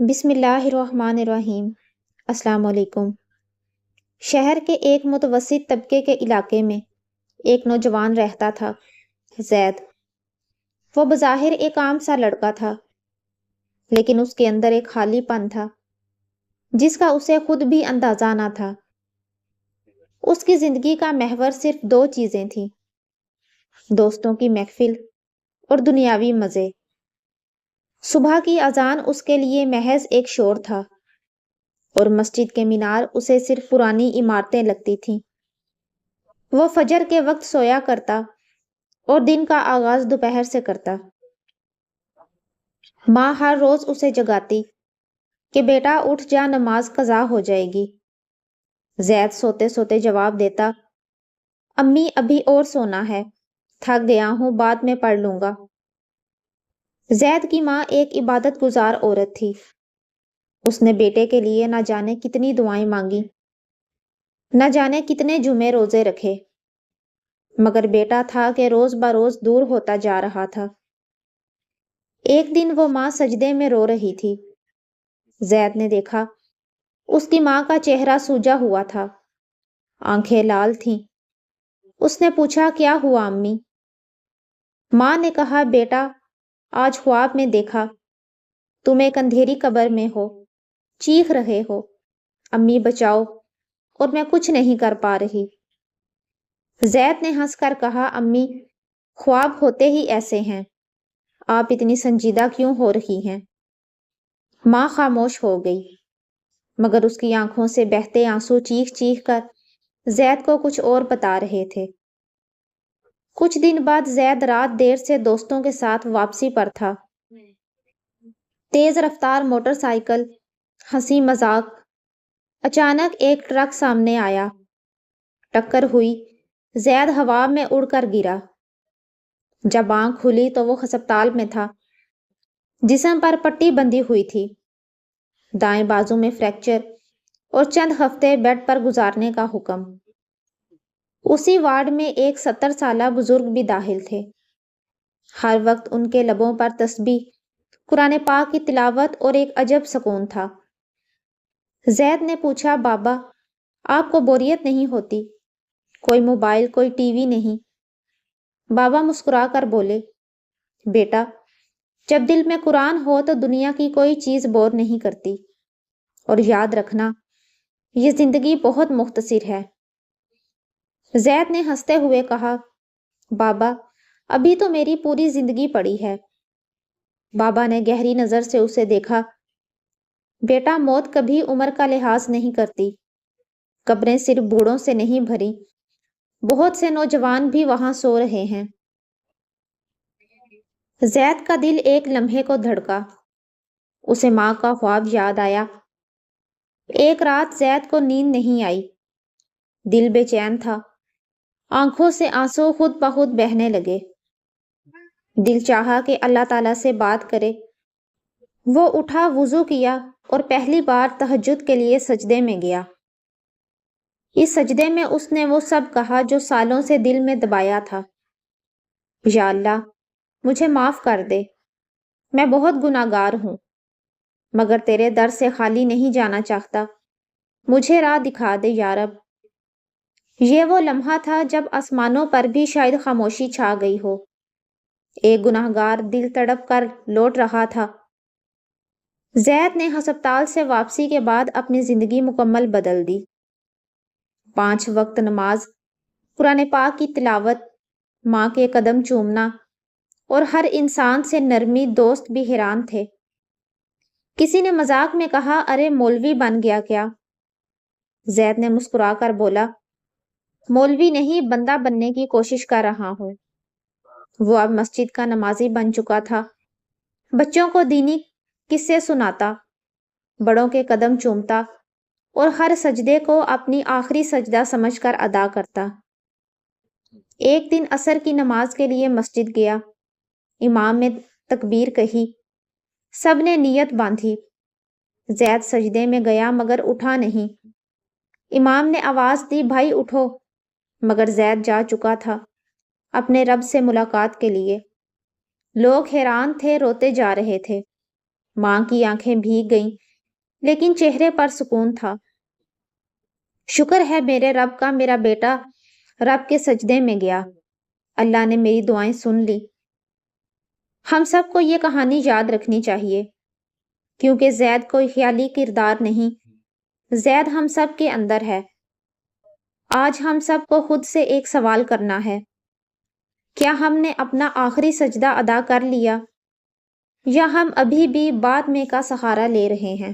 بسم اللہ الرحمن الرحیم۔ السلام علیکم۔ شہر کے ایک متوسط طبقے کے علاقے میں ایک نوجوان رہتا تھا، زید۔ وہ بظاہر ایک عام سا لڑکا تھا، لیکن اس کے اندر ایک خالی پن تھا جس کا اسے خود بھی اندازہ نہ تھا۔ اس کی زندگی کا محور صرف دو چیزیں تھیں: دوستوں کی محفل اور دنیاوی مزے۔ صبح کی اذان اس کے لیے محض ایک شور تھا، اور مسجد کے مینار اسے صرف پرانی عمارتیں لگتی تھیں۔ وہ فجر کے وقت سویا کرتا اور دن کا آغاز دوپہر سے کرتا۔ ماں ہر روز اسے جگاتی کہ بیٹا اٹھ جا، نماز قضا ہو جائے گی۔ زید سوتے سوتے جواب دیتا، امی ابھی اور سونا ہے، تھک گیا ہوں، بعد میں پڑھ لوں گا۔ زید کی ماں ایک عبادت گزار عورت تھی۔ اس نے بیٹے کے لیے نہ جانے کتنی دعائیں مانگی، نہ جانے کتنے جمعے روزے رکھے، مگر بیٹا تھا کہ روز بروز دور ہوتا جا رہا تھا۔ ایک دن وہ ماں سجدے میں رو رہی تھی۔ زید نے دیکھا اس کی ماں کا چہرہ سوجا ہوا تھا، آنکھیں لال تھیں۔ اس نے پوچھا، کیا ہوا امی؟ ماں نے کہا، بیٹا آج خواب میں دیکھا تم ایک اندھیری قبر میں ہو، چیخ رہے ہو، امی بچاؤ، اور میں کچھ نہیں کر پا رہی۔ زید نے ہنس کر کہا، امی خواب ہوتے ہی ایسے ہیں، آپ اتنی سنجیدہ کیوں ہو رہی ہیں؟ ماں خاموش ہو گئی، مگر اس کی آنکھوں سے بہتے آنسو چیخ چیخ کر زید کو کچھ اور بتا رہے تھے۔ کچھ دن بعد زید رات دیر سے دوستوں کے ساتھ واپسی پر تھا۔ تیز رفتار موٹر سائیکل، ہنسی مذاق۔ اچانک ایک ٹرک سامنے آیا، ٹکر ہوئی، زید ہوا میں اڑ کر گرا۔ جب آنکھ کھلی تو وہ ہسپتال میں تھا۔ جسم پر پٹی بندھی ہوئی تھی، دائیں بازو میں فریکچر، اور چند ہفتے بیڈ پر گزارنے کا حکم۔ اسی وارڈ میں ایک 70 سالہ بزرگ بھی داخل تھے۔ ہر وقت ان کے لبوں پر تسبیح، قرآن پاک کی تلاوت اور ایک عجب سکون تھا۔ زید نے پوچھا، بابا آپ کو بوریت نہیں ہوتی؟ کوئی موبائل، کوئی ٹی وی نہیں؟ بابا مسکرا کر بولے، بیٹا جب دل میں قرآن ہو تو دنیا کی کوئی چیز بور نہیں کرتی، اور یاد رکھنا یہ زندگی بہت مختصر ہے۔ زید نے ہنستے ہوئے کہا، بابا ابھی تو میری پوری زندگی پڑی ہے۔ بابا نے گہری نظر سے اسے دیکھا، بیٹا موت کبھی عمر کا لحاظ نہیں کرتی، قبریں صرف بوڑھوں سے نہیں بھری، بہت سے نوجوان بھی وہاں سو رہے ہیں۔ زید کا دل ایک لمحے کو دھڑکا، اسے ماں کا خواب یاد آیا۔ ایک رات زید کو نیند نہیں آئی، دل بے چین تھا، آنکھوں سے آنسو خود بخود بہنے لگے۔ دل چاہا کہ اللہ تعالیٰ سے بات کرے۔ وہ اٹھا، وضو کیا اور پہلی بار تہجد کے لیے سجدے میں گیا۔ اس سجدے میں اس نے وہ سب کہا جو سالوں سے دل میں دبایا تھا۔ یا اللہ مجھے معاف کر دے، میں بہت گناہگار ہوں، مگر تیرے در سے خالی نہیں جانا چاہتا، مجھے راہ دکھا دے یا رب۔ یہ وہ لمحہ تھا جب آسمانوں پر بھی شاید خاموشی چھا گئی ہو۔ ایک گناہگار دل تڑپ کر لوٹ رہا تھا۔ زید نے ہسپتال سے واپسی کے بعد اپنی زندگی مکمل بدل دی۔ 5 وقت نماز، قرآن پاک کی تلاوت، ماں کے قدم چومنا، اور ہر انسان سے نرمی۔ دوست بھی حیران تھے۔ کسی نے مذاق میں کہا، ارے مولوی بن گیا کیا؟ زید نے مسکرا کر بولا، مولوی نہیں، بندہ بننے کی کوشش کر رہا ہوں۔ وہ اب مسجد کا نمازی بن چکا تھا، بچوں کو دینی قصے سناتا، بڑوں کے قدم چومتا، اور ہر سجدے کو اپنی آخری سجدہ سمجھ کر ادا کرتا۔ ایک دن عصر کی نماز کے لیے مسجد گیا، امام نے تکبیر کہی، سب نے نیت باندھی۔ زید سجدے میں گیا مگر اٹھا نہیں۔ امام نے آواز دی، بھائی اٹھو، مگر زید جا چکا تھا اپنے رب سے ملاقات کے لیے۔ لوگ حیران تھے، روتے جا رہے تھے۔ ماں کی آنکھیں بھیگ گئیں لیکن چہرے پر سکون تھا۔ شکر ہے میرے رب کا، میرا بیٹا رب کے سجدے میں گیا، اللہ نے میری دعائیں سن لی۔ ہم سب کو یہ کہانی یاد رکھنی چاہیے، کیونکہ زید کوئی خیالی کردار نہیں، زید ہم سب کے اندر ہے۔ آج ہم سب کو خود سے ایک سوال کرنا ہے، کیا ہم نے اپنا آخری سجدہ ادا کر لیا، یا ہم ابھی بھی بعد میں کا سہارا لے رہے ہیں؟